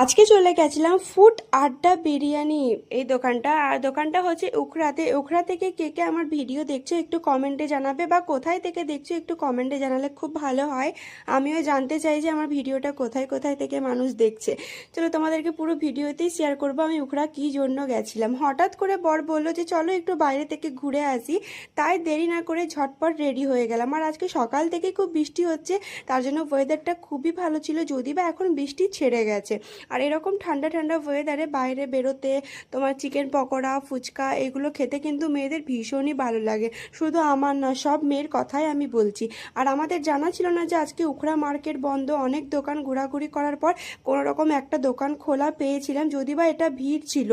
আজকে চলে গেছিলাম ফুড আড্ডা বিরিয়ানি এই দোকানটা। আর দোকানটা হচ্ছে উখড়াতে। উখড়া থেকে কে কে আমার ভিডিও দেখছো একটু কমেন্টে জানাবে, বা কোথায় থেকে দেখছো একটু কমেন্টে জানালে খুব ভালো হয়। আমিও জানতে চাই যে আমার ভিডিওটা কোথায় কোথায় থেকে মানুষ দেখছে। চলো তোমাদেরকে পুরো ভিডিওতেই শেয়ার করবো আমি উখড়া কী জন্য গেছিলাম। হঠাৎ করে বর বললো যে চলো একটু বাইরে থেকে ঘুরে আসি, তাই দেরি না করে ঝটপট রেডি হয়ে গেলাম। আর আজকে সকাল থেকে খুব বৃষ্টি হচ্ছে, তার জন্য ওয়েদারটা খুবই ভালো ছিল, যদি বা এখন বৃষ্টি ছেড়ে গেছে। আর এরকম ঠান্ডা ঠান্ডা ওয়েদারে বাইরে বেরোতে তোমার চিকেন পকোড়া ফুচকা এগুলো খেতে কিন্তু মেয়েদের ভীষণই ভালো লাগে। শুধু আমার না, সব মেয়ের কথাই আমি বলছি। আর আমাদের জানা ছিল না যে আজকে উখড়া মার্কেট বন্ধ। অনেক দোকান ঘোরাঘুরি করার পর কোনো রকম একটা দোকান খোলা পেয়েছিলাম, যদি বা এটা ভিড় ছিল।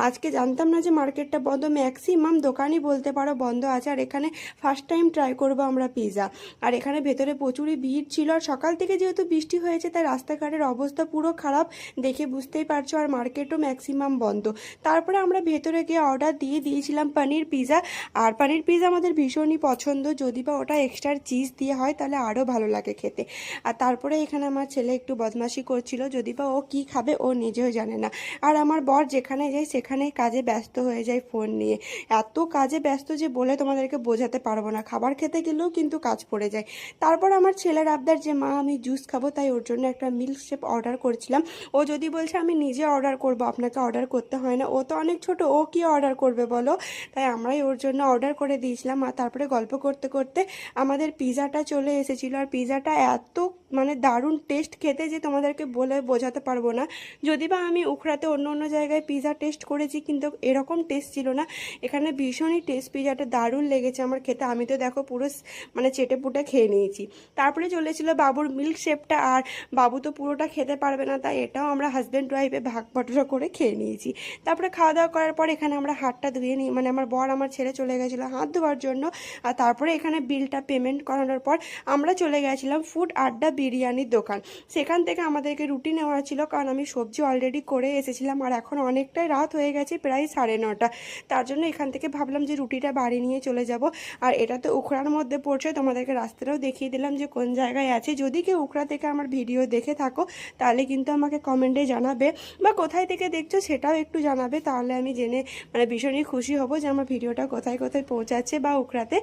আজকে জানতাম না যে মার্কেটটা বন্ধ, ম্যাক্সিমাম দোকানই বলতে পারো বন্ধ আছে। আর এখানে ফার্স্ট টাইম ট্রাই করবো আমরা পিৎজা। আর এখানে ভেতরে প্রচুরই ভিড় ছিল, আর সকাল থেকে যেহেতু বৃষ্টি হয়েছে তাই রাস্তাঘাটের অবস্থা পুরো খারাপ, দেখে বুঝতেই পারছো। আর মার্কেটও ম্যাক্সিমাম বন্ধ। তারপরে আমরা ভেতরে গিয়ে অর্ডার দিয়ে দিয়েছিলাম পনির পিৎজা। আর পনির পিৎজা আমাদের ভীষণই পছন্দ, যদি বা ওটা এক্সট্রা চিজ দিয়ে হয় তাহলে আরও ভালো লাগে খেতে। আর তারপরে এখানে আমার ছেলে একটু বদমাশি করছিল, যদি বা ও কী খাবে ও নিজেও জানে না। আর আমার বর যেখানে যায় সেখানেই কাজে ব্যস্ত হয়ে যায় ফোন নিয়ে। এত কাজে ব্যস্ত যে বলে তোমাদেরকে বোঝাতে পারবো না। খাবার খেতে গেলেও কিন্তু কাজ পড়ে যায়। তারপর আমার ছেলের আবদার যে মা আমি জুস খাবো, তাই ওর জন্য একটা মিল্ক শেক অর্ডার করছিলাম। ও যদি বলছে আমি নিজে অর্ডার করব, আপনাকে অর্ডার করতে হয় না, ও তো অনেক ছোট, ও কি অর্ডার করবে বলো। তাই আমরাই ওর জন্য অর্ডার করে দিয়েছিলাম। আর তারপরে গল্প করতে করতে আমাদের পিৎজাটা চলে এসেছিলো। আর পিৎজাটা এত মানে দারুণ টেস্ট খেতে যে তোমাদেরকে বলে বোঝাতে পারবো না। যদি বা আমি উখড়াতে অন্য অন্য জায়গায় পিৎজা টেস্ট করেছি, কিন্তু এরকম টেস্ট ছিল না। এখানে ভীষণই টেস্ট, পিৎজাটা দারুণ লেগেছে আমার খেতে। আমি তো দেখো পুরো মানে চেটে পুটে খেয়ে নিয়েছি। তারপরে চলেছিল বাবুর মিল্ক শেকটা। আর বাবু তো পুরোটা খেতে পারবে না, তাই এটাও আমরা হাজব্যান্ড ওয়াইফে ভাগ বটরা করে খেয়ে নিয়েছি। তারপরে খাওয়া দাওয়া করার পর এখানে আমরা হাতটা ধুয়ে নিই, মানে আমার বর আমার ছেলে চলে গেছিলো হাত ধোয়ার জন্য। আর তারপরে এখানে বিলটা পেমেন্ট করানোর পর আমরা চলে গেছিলাম ফুড আড্ডা বিরিয়ানির দোকান। সেখান থেকে আমাদেরকে রুটি নেওয়া ছিল, কারণ আমি সবজি অলরেডি করে এসেছিলাম। আর এখন অনেকটাই রাত হয়ে গেছে, প্রায় 9:30। তার জন্য এখান থেকে ভাবলাম যে রুটিটা বাড়ি নিয়ে চলে যাব। আর এটা তো উখড়ার মধ্যে পড়ছে, তোমাদেরকে রাস্তাটাও দেখিয়ে দিলাম যে কোন জায়গায় আছে। যদি কেউ উখড়া থেকে আমার ভিডিও দেখে থাকো তাহলে কিন্তু আমাকে কমেন্টে জানাবে, বা কোথায় থেকে দেখছো সেটাও একটু জানাবে। তাহলে আমি জেনে মানে ভীষণই খুশি হব যে আমার ভিডিওটা কোথায় কোথায় পৌঁছাচ্ছে, বা উখড়াতে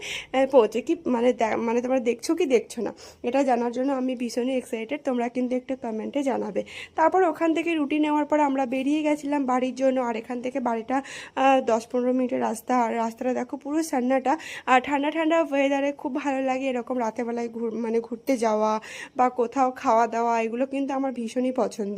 পৌঁছে কি মানে মানে তোমরা দেখছো কি দেখছো না, এটা জানার জন্য আমি ভীষণই এক্সাইটেড। তোমরা কিন্তু একটু কমেন্টে জানাবে। তারপর ওখান থেকে রুটি নেওয়ার পর আমরা বেরিয়ে গেছিলাম বাড়ির জন্য। আর এখান থেকে বাড়িটা 10-15 মিনিটের রাস্তা। আর রাস্তাটা দেখো পুরো সান্নাটা। আর ঠান্ডা ঠান্ডা ওয়েদারে খুব ভালো লাগে এরকম রাতেরবেলায় মানে ঘুরতে যাওয়া বা কোথাও খাওয়া দাওয়া, এগুলো কিন্তু আমার ভীষণই পছন্দ।